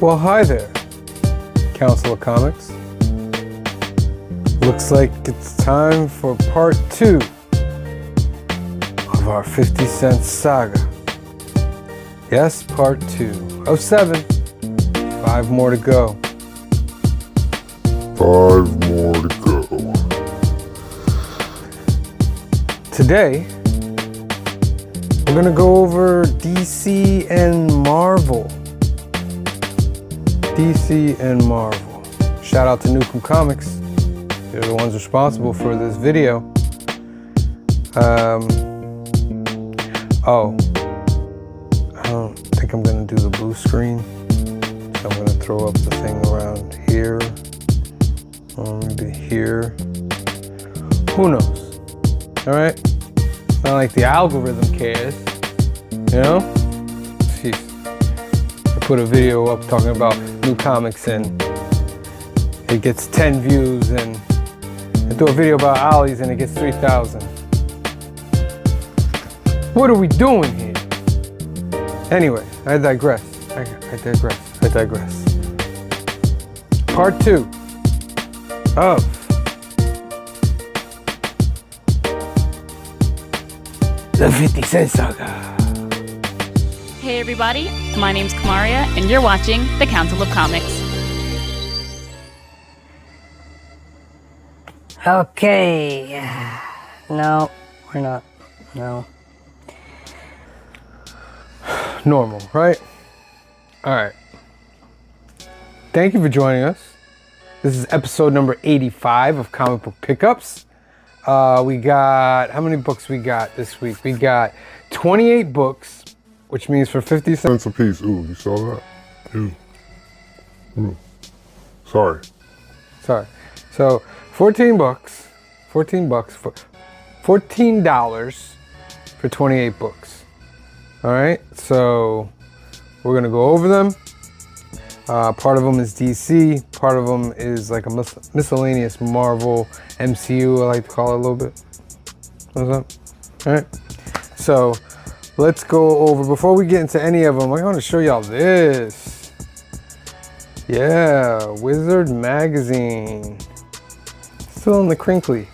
Well, hi there, Council of Comics. Looks like it's time for part 2 of our 50 Cent Saga. Yes, part 2 of 7. 5 more to go. 5 more to go. Today, we're going to go over DC and Marvel. DC and Marvel. Shout out to NUKE Em Comics. They're the ones responsible for this video. Oh, I don't think I'm gonna do the blue screen. So I'm gonna throw up the thing around here. Or maybe here. Who knows? Alright? It's not like the algorithm cares. You know? Jeez. I put a video up talking about new comics and it gets 10 views, and I do a video about Ollie's and it gets 3,000. What are we doing here? Anyway, I digress. I digress. Part 2 of the 50 Cent Saga. Hey everybody, my name's Kamaria, and you're watching the Council of Comics. Okay. No, we're not. No. Normal, right? Alright. Thank you for joining us. This is episode number 85 of Comic Book Pickups. We got, how many books we got this week? We got 28 books, which means for 50 cents a piece. Ooh, you saw that? Ooh. Sorry. So, $14 for 28 books. All right, so we're gonna go over them. Part of them is DC, part of them is like a miscellaneous Marvel, MCU, I like to call it a little bit. What's up? All right, so let's go over, before we get into any of them, I want to show y'all this. Yeah, Wizard Magazine. Still in the crinkly.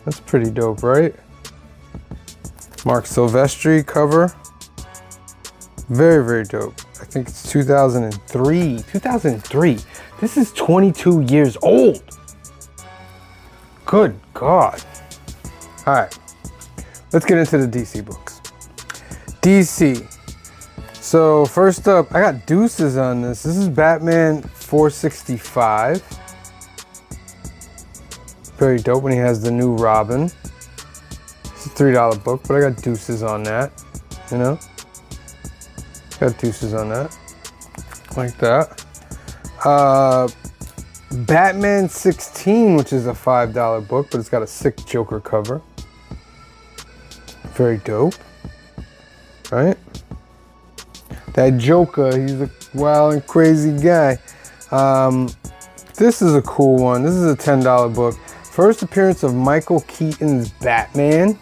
That's pretty dope, right? Mark Silvestri cover. Very, very dope. I think it's 2003. 2003. This is 22 years old. Good God. All right. Let's get into the DC books. DC. So first up, I got deuces on this. This is Batman 465. Very dope when he has the new Robin. It's a $3 book, but I got deuces on that, you know? Got deuces on that, like that. Batman 16, which is a $5 book, but it's got a sick Joker cover. Very dope, right? That Joker, he's a wild and crazy guy. This is a cool one. This is a $10 book. First appearance of Michael Keaton's Batman,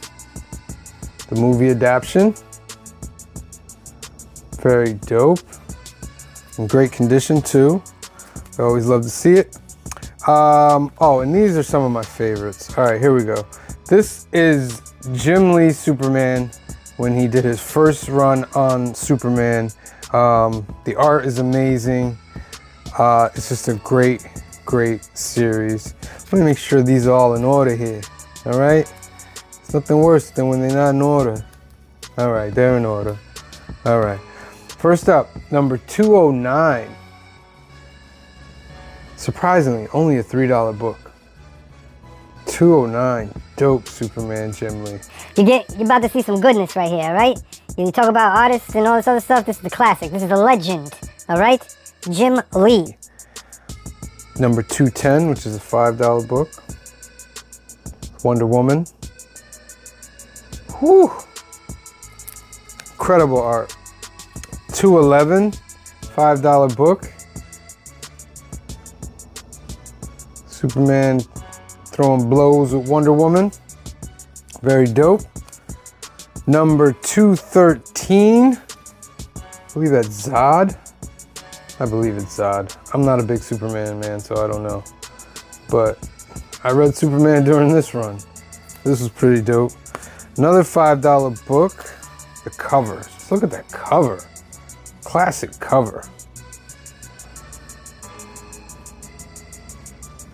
the movie adaptation. Very dope. In great condition too. I always love to see it. Oh, and these are some of my favorites. All right, here we go. This is Jim Lee's Superman when he did his first run on Superman. The art is amazing. It's just a great series. Let me make sure these are all in order here. All right? It's nothing worse than when they're not in order. All right, they're in order. All right. First up, number 209. Surprisingly, only a $3 book. 209. Dope Superman, Jim Lee. You're about to see some goodness right here, right? You talk about artists and all this other stuff. This is the classic. This is the legend. All right? Jim Lee. Number 210, which is a $5 book. Wonder Woman. Whew. Incredible art. 211, $5 book. Superman throwing blows with Wonder Woman. Very dope. Number 213. I believe that's Zod. I believe it's Zod. I'm not a big Superman man, so I don't know. But I read Superman during this run. This was pretty dope. Another $5 book. The covers. Just look at that cover. Classic cover.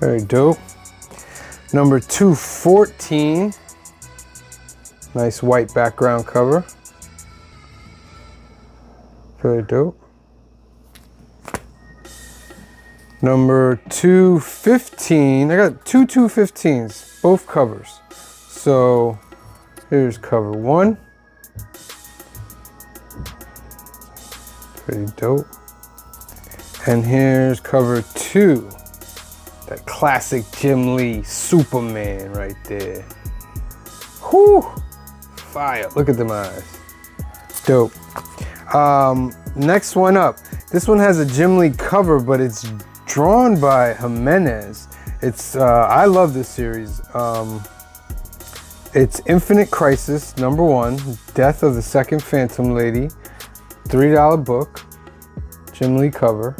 Very dope. Number 214. Nice white background cover. Very dope. Number 215. I got two 215s, both covers. So here's cover 1. Pretty dope. And here's cover 2. That classic Jim Lee Superman right there. Whew! Fire. Look at them eyes. Dope. Next one up. This one has a Jim Lee cover, but it's drawn by Jimenez. It's I love this series. It's Infinite Crisis #1, Death of the Second Phantom Lady, $3 book, Jim Lee cover.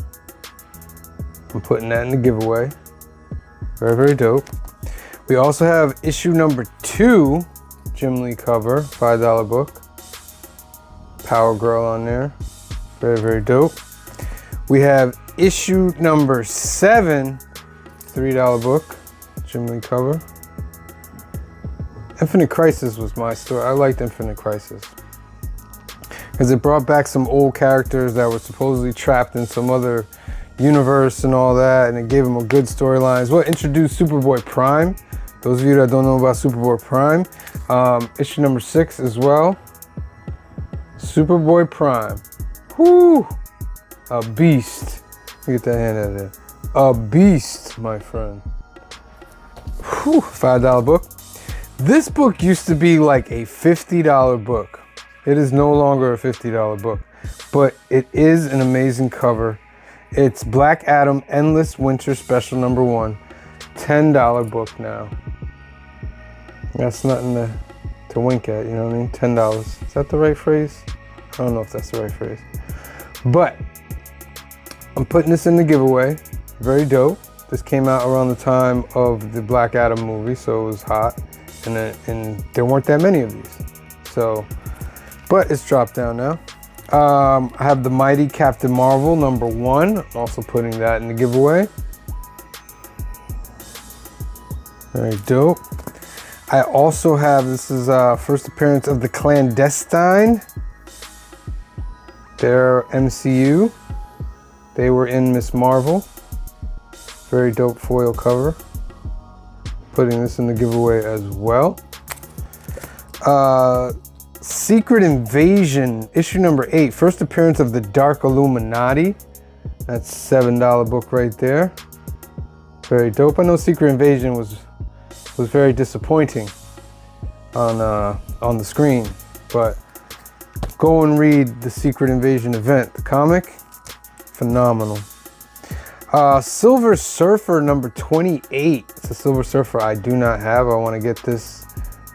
I'm putting that in the giveaway. Very, very dope. We also have issue number 2, Jim Lee cover, $5 book. Power Girl on there. Very, very dope. We have issue number 7, $3 book, Jim Lee cover. Infinite Crisis was my story. I liked Infinite Crisis because it brought back some old characters that were supposedly trapped in some other universe and all that, and it gave them a good storyline as well. Introduced Superboy Prime. Those of you that don't know about Superboy Prime, issue number 6 as well. Superboy Prime. Whoo! A beast. Get that hand out of there. A beast, my friend. Whew, $5 book. This book used to be like a $50 book. It is no longer a $50 book, but it is an amazing cover. It's Black Adam Endless Winter Special #1, $10 book now. That's nothing to wink at, you know what I mean? $10. Is that the right phrase? I don't know if that's the right phrase. But I'm putting this in the giveaway. Very dope. This came out around the time of the Black Adam movie, so it was hot. And there weren't that many of these. So, but it's dropped down now. I have the Mighty Captain Marvel #1. I'm also putting that in the giveaway. Very dope. I also have, this is first appearance of the Clandestine. Their MCU. They were in Miss Marvel. Very dope foil cover. Putting this in the giveaway as well. Secret Invasion, issue number 8. First appearance of the Dark Illuminati. That's $7 book right there. Very dope. I know Secret Invasion was very disappointing on the screen, but go and read the Secret Invasion event, the comic. Phenomenal. Silver Surfer #28. It's a Silver Surfer I do not have. I want to get this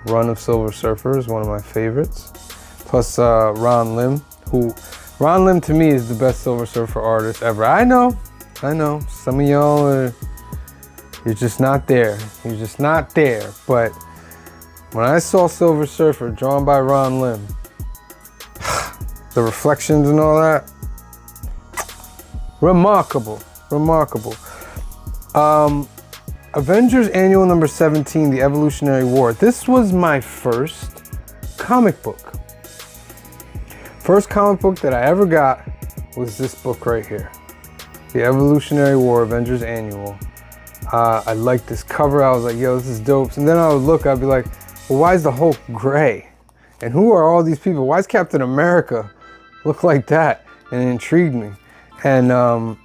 run of Silver Surfer. Is one of my favorites. Plus Ron Lim, Ron Lim to me is the best Silver Surfer artist ever. I know. Some of y'all you're just not there. You're just not there. But when I saw Silver Surfer drawn by Ron Lim, the reflections and all that, remarkable. Avengers Annual number 17, The Evolutionary War. This was my first comic book. First comic book that I ever got was this book right here. The Evolutionary War, Avengers Annual. I liked this cover. I was like, yo, this is dope. And then I would look, I'd be like, well, why is the Hulk gray? And who are all these people? Why is Captain America look like that? And it intrigued me. And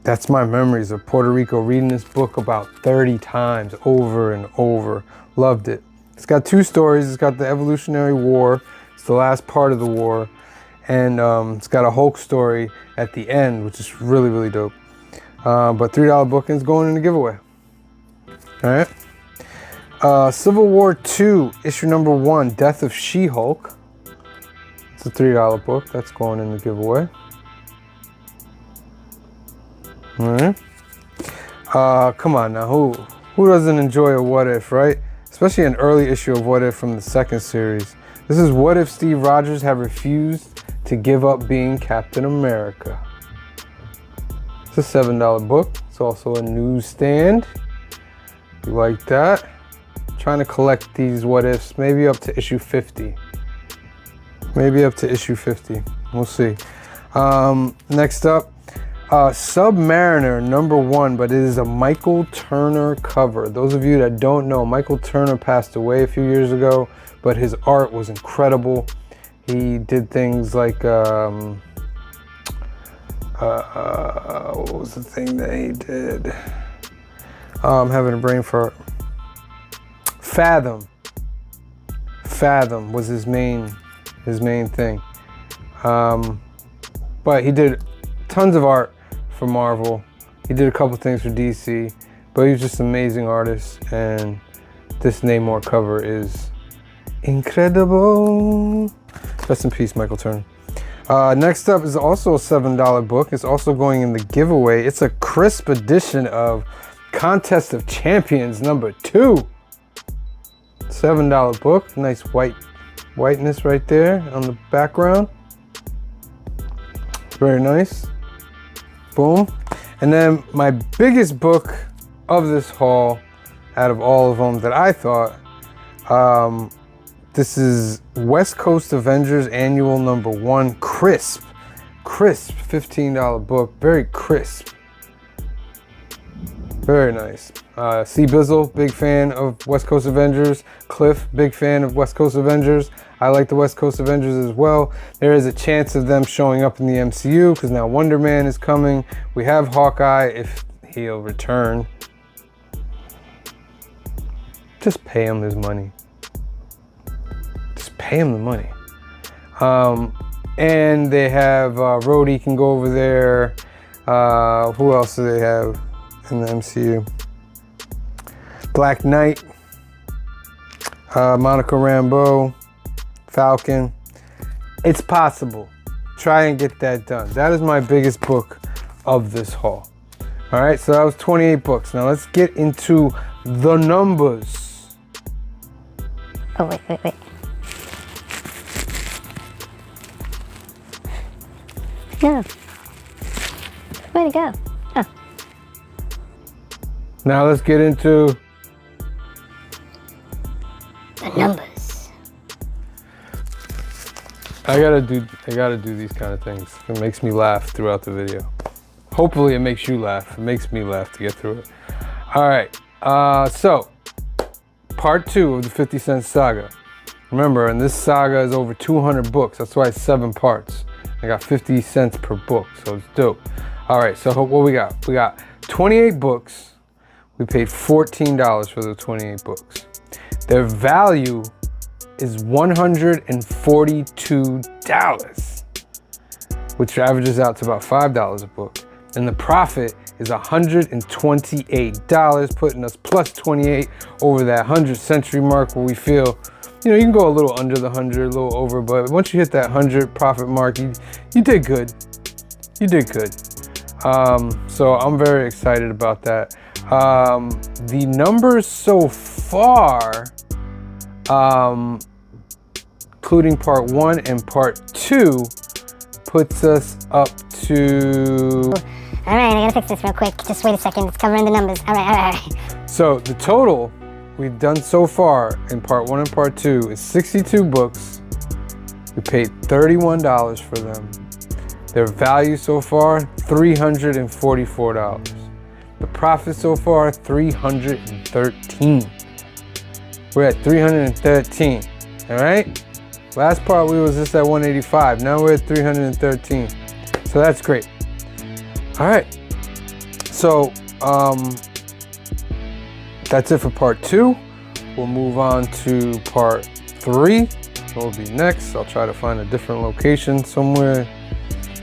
that's my memories of Puerto Rico, reading this book about 30 times over and over. Loved it. It's got 2 stories. It's got the Evolutionary War. It's the last part of the war. And it's got a Hulk story at the end, which is really, really dope. But $3 book is going in the giveaway. All right. Civil War II, issue number 1, Death of She-Hulk. It's a $3 book. That's going in the giveaway. All right. Come on now, who doesn't enjoy a What If, right? Especially an early issue of What If from the second series. This is What If Steve Rogers had refused to give up being Captain America. It's a $7 book. It's also a newsstand. You like that? Trying to collect these What Ifs, maybe up to issue 50. Maybe up to issue 50. We'll see. Next up, Submariner #1, but it is a Michael Turner cover. Those of you that don't know, Michael Turner passed away a few years ago, but his art was incredible. He did things like, what was the thing that he did? I'm having a brain fart. Fathom. Fathom was his main thing. But he did tons of art for Marvel. He did a couple things for DC, but he was just an amazing artist, and this Namor cover is incredible. Rest in peace, Michael Turner. Next up is also a $7 book. It's also going in the giveaway. It's a crisp edition of Contest of Champions #2. $7 book. Nice whiteness right there on the background. Very nice. Boom. And then my biggest book of this haul, out of all of them that I thought, this is West Coast Avengers Annual #1, crisp, $15 book, very crisp, very nice. C. Bizzle, big fan of West Coast Avengers. Cliff, big fan of West Coast Avengers. I like the West Coast Avengers as well. There is a chance of them showing up in the MCU because now Wonder Man is coming. We have Hawkeye if he'll return. Just pay him his money. Just pay him the money. And they have Rhodey can go over there. Who else do they have in the MCU? Black Knight, Monica Rambeau, Falcon. It's possible. Try and get that done. That is my biggest book of this haul. All right, so that was 28 books. Now let's get into the numbers. Oh, wait. No. Where'd it go? Oh. Now let's get into the numbers. I gotta do these kind of things. It makes me laugh throughout the video. Hopefully it makes you laugh. It makes me laugh to get through it. All right, so part 2 of the 50 Cent Saga. Remember, and this saga is over 200 books. That's why it's 7 parts. I got 50 cents per book, so it's dope. All right, so what we got? We got 28 books. We paid $14 for the 28 books. Their value is $142, which averages out to about $5 a book. And the profit is $128, putting us plus 28 over that 100 century mark where we feel, you know, you can go a little under the 100, a little over, but once you hit that 100 profit mark, you did good. You did good. So I'm very excited about that. The numbers so far, including part 1 and part 2, puts us up to... All right, I gotta fix this real quick. Just wait a second, it's covering the numbers. All right. So the total we've done so far in part 1 and part 2 is 62 books. We paid $31 for them. Their value so far, $344. The profit so far, $313. We're at $313, all right? Last part we was just at $185. Now we're at $313. So that's great. All right, so that's it for part 2. We'll move on to part 3. What will be next? I'll try to find a different location somewhere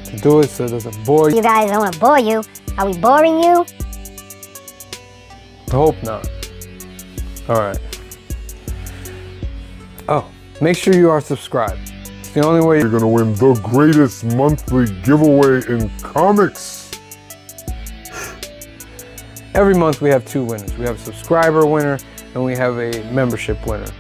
to do it so it doesn't bore you. You guys, I don't want to bore you. Are we boring you? I hope not. All right. Oh, make sure you are subscribed. It's the only way You're gonna win the greatest monthly giveaway in comics. Every month we have 2 winners. We have a subscriber winner and we have a membership winner.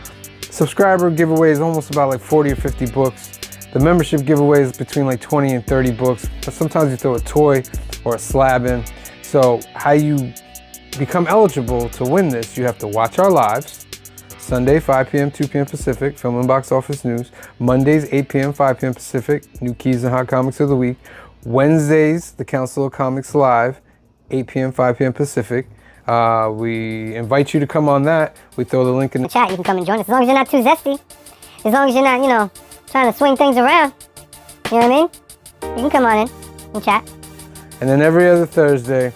Subscriber giveaway is almost about like 40 or 50 books. The membership giveaway is between like 20 and 30 books, but sometimes you throw a toy or a slab in. So how you become eligible to win this, you have to watch our lives. Sunday, 5 p.m., 2 p.m. Pacific, Film and Box Office News. Mondays, 8 p.m., 5 p.m. Pacific, New Keys and Hot Comics of the Week. Wednesdays, the Council of Comics Live, 8 p.m., 5 p.m. Pacific. We invite you to come on that. We throw the link in the chat. You can come and join us as long as you're not too zesty. As long as you're not, you know, trying to swing things around. You know what I mean? You can come on in and chat. And then every other Thursday,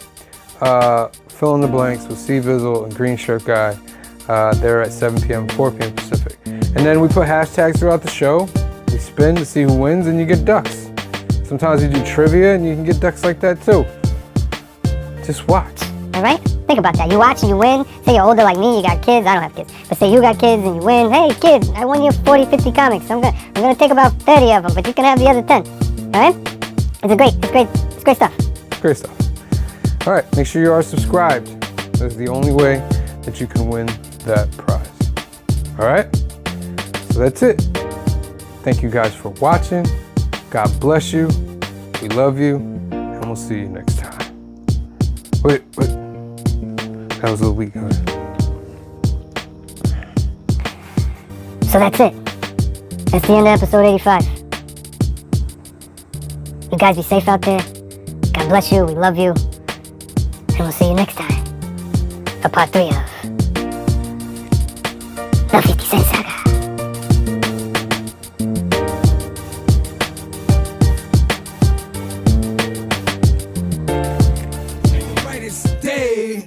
fill in the blanks with C Vizzle and Green Shirt Guy. They're at 7 p.m., 4 p.m. Pacific. And then we put hashtags throughout the show. We spin to see who wins and you get ducks. Sometimes you do trivia and you can get ducks like that too. Just watch. All right? Think about that. You watch and you win. Say you're older like me, you got kids. I don't have kids. But say you got kids and you win. Hey, kid, I won you 40, 50 comics. I'm gonna take about 30 of them, but you can have the other 10. All right? It's great stuff. Great stuff. All right, make sure you are subscribed. That's the only way that you can win that prize. All right? So that's it. Thank you guys for watching. God bless you. We love you. And we'll see you next time. Wait. That was a little weak. Huh? So that's it. That's the end of episode 85. You guys be safe out there. God bless you. We love you. And we'll see you next time for part 3 of the 50 Cent Saga. Day.